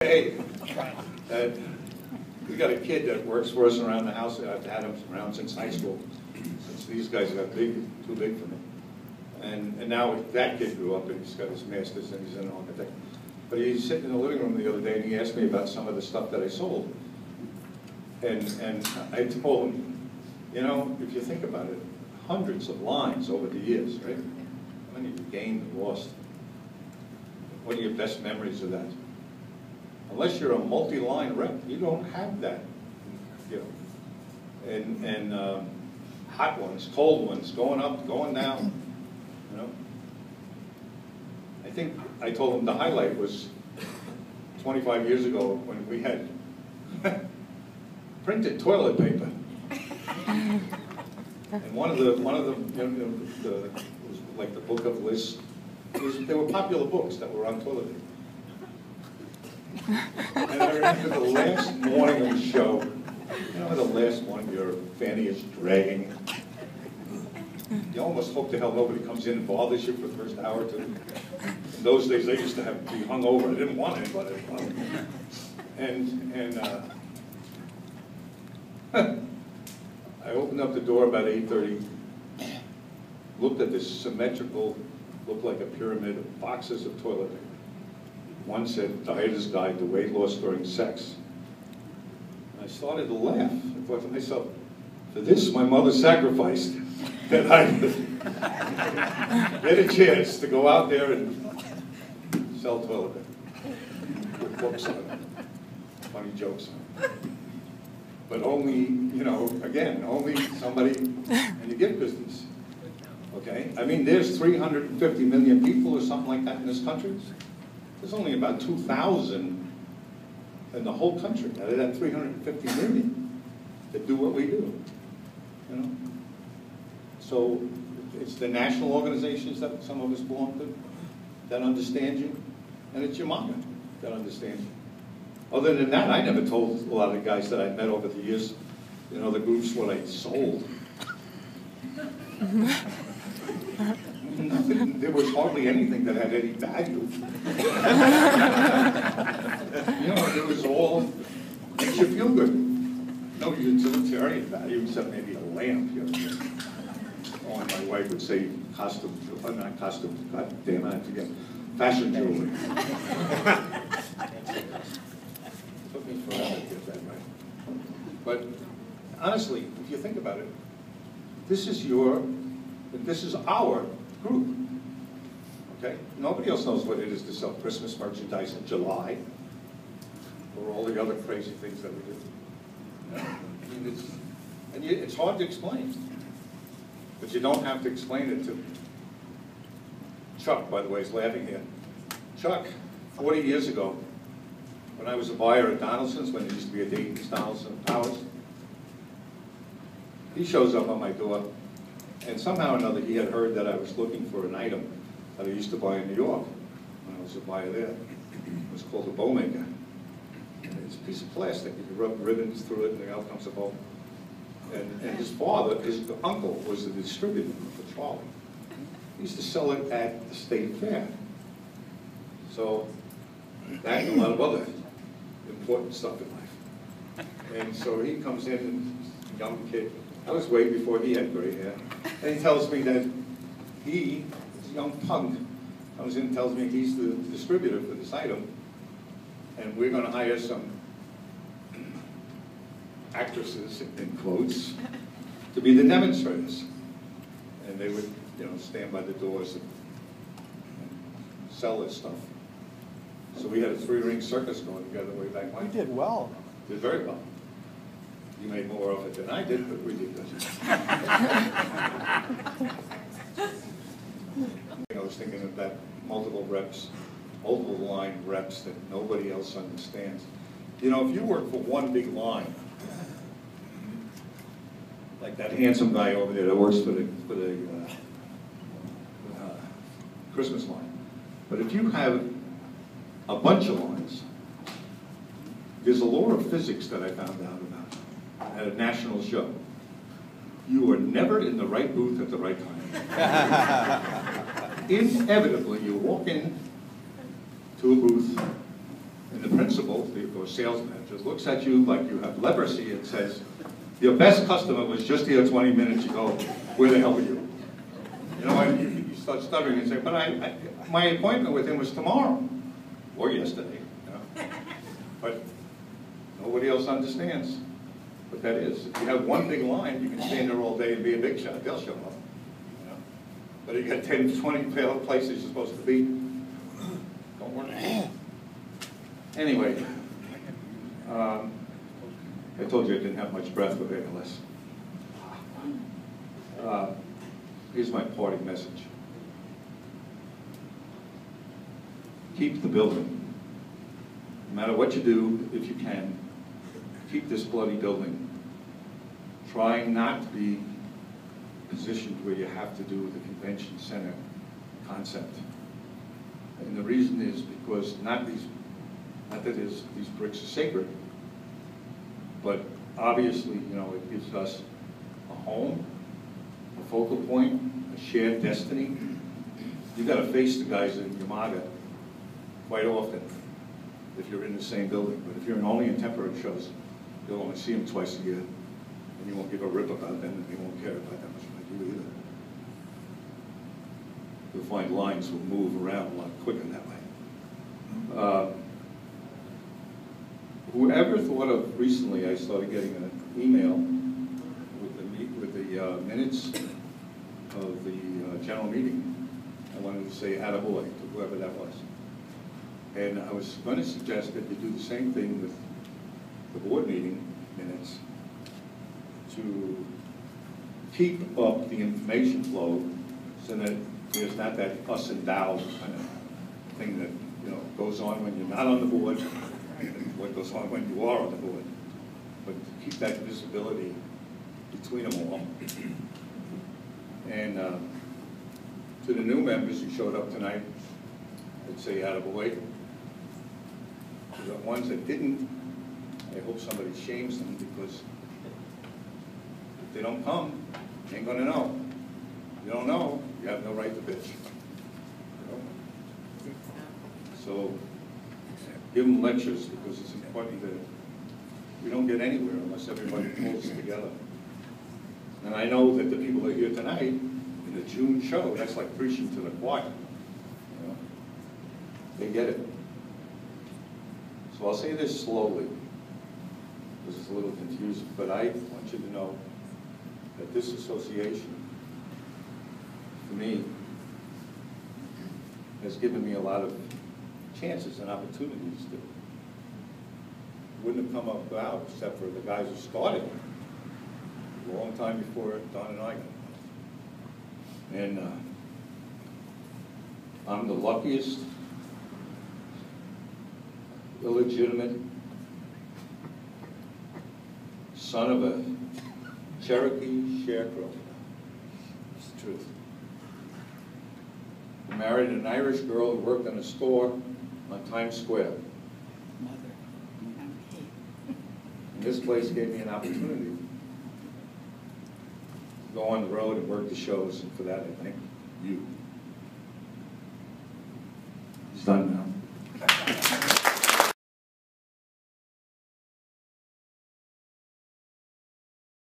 Hey, we got a kid that works for us around the house. I've had him around since high school, since these guys got too big for me. And now that kid grew up and he's got his master's and he's an architect. But he's sitting in the living room the other day and he asked me about some of the stuff that I sold. And I told him, you know, if you think about it, hundreds of lines over the years, right? How many you gained and lost? What are your best memories of that? Unless you're a multi-line rep, you don't have that, you know. And hot ones, cold ones, going up, going down, you know. I think I told him the highlight was 25 years ago when we had printed toilet paper. And one of the you know, it was like the Book of Lists. There were popular books that were on toilet paper. And I remember the last morning of the show, you know, the last one, your fanny is dragging. You almost hope to hell nobody comes in and bothers you for the first hour or two. In those days, they used to have to be hung over. I didn't want anybody. And I opened up the door about 8:30, looked at this symmetrical, looked like a pyramid of boxes of toilet paper. One said, Dieter's Guide to Weight Loss During Sex. And I started to laugh. I thought to myself, for this my mother sacrificed, that I get a chance to go out there and sell toilet paper. With books on it, funny jokes on it. But only, you know, again, only somebody in the gift business. Okay? I mean, there's 350 million people or something like that in this country. There's only about 2,000 in the whole country out of that 350 million that do what we do, you know. So it's the national organizations that some of us belong to that understand you, and it's Umaga that understands you. Other than that, I never told a lot of the guys that I met over the years, you know, the groups what I sold. Nothing, there was hardly anything that had any value. You know, it was all, makes you feel good. No utilitarian value except maybe a lamp. You know. Oh, and my wife would say costume, not costume, God damn it, I forget. Fashion jewelry. Took me forever to get that right. But honestly, if you think about it, this is our group, okay? Nobody else knows what it is to sell Christmas merchandise in July, or all the other crazy things that we do. I mean, it's hard to explain, but you don't have to explain it to Chuck, by the way, is laughing here. Chuck, 40 years ago, when I was a buyer at Donaldson's, when there used to be a Dayton's, Donaldson Towers, he shows up on my door. And somehow or another, he had heard that I was looking for an item that I used to buy in New York when I was a buyer there. It was called a bow maker. And it's a piece of plastic. You can rub ribbons through it, and out comes a bow. And his father, his uncle, was the distributor for Charlie. He used to sell it at the state fair. So that and a lot of other important stuff in life. And so he comes in, and young kid. I was way before he had gray hair. And he tells me that he, this young punk, comes in and tells me he's the distributor for this item. And we're going to hire some actresses, in quotes, to be the demonstrators. And they would, you know, stand by the doors and sell this stuff. So we had a 3-ring circus going together way back when. You did well. Did very well. You made more of it than I did, but we did good. I was thinking of that multiple line reps that nobody else understands. You know, if you work for one big line, like that handsome guy over there that works for the Christmas line, but if you have a bunch of lines, there's a law of physics that I found out about at a national show. You are never in the right booth at the right time. Inevitably, you walk in to a booth And the principal, or sales manager, looks at you like you have leprosy and says, your best customer was just here 20 minutes ago. Where the hell are you? You know, and you start stuttering and say, but my appointment with him was tomorrow or yesterday. You know? But nobody else understands what that is. If you have one big line, you can stand there all day and be a big shot. They'll show up. You know? But if you got 10, 20 places you're supposed to be, don't work. Anyway, I told you I didn't have much breath with ALS. Here's my parting message. Keep the building. No matter what you do, if you can, keep this bloody building. Try not to be positioned where you have to do the convention center concept. And the reason is because not that these bricks are sacred, but obviously, you know, it gives us a home, a focal point, a shared destiny. You've got to face the guys in Umaga quite often if you're in the same building. But if you're only in temporary shows, you'll only see them twice a year, and you won't give a rip about them, and they won't care about that much like you either. You'll find lines will move around a lot quicker that way. Whoever thought of, recently I started getting an email with the minutes of the general meeting. I wanted to say attaboy to whoever that was. And I was going to suggest that you do the same thing with the board meeting minutes to keep up the information flow so that there's not that us and thou kind of thing that, you know, goes on when you're not on the board and what goes on when you are on the board. But to keep that visibility between them all. And to the new members who showed up tonight, I'd say attaboy. To the ones that didn't, I hope somebody shames them, because if they don't come, you ain't gonna know. If you don't know, you have no right to bitch. You know? So give them lectures, because it's important that we don't get anywhere unless everybody pulls together. And I know that the people that are here tonight, in the June show, that's like preaching to the choir. You know? They get it. So I'll say this slowly, because it's a little confusing, but I want you to know that this association, for me, has given me a lot of chances and opportunities that wouldn't have come about except for the guys who started it a long time before Don and I got involved. And I'm the luckiest illegitimate son of a Cherokee sharecropper. It's the truth. I married an Irish girl who worked in a store on Times Square. And this place gave me an opportunity to go on the road and work the shows, and for that I thank you. It's done now.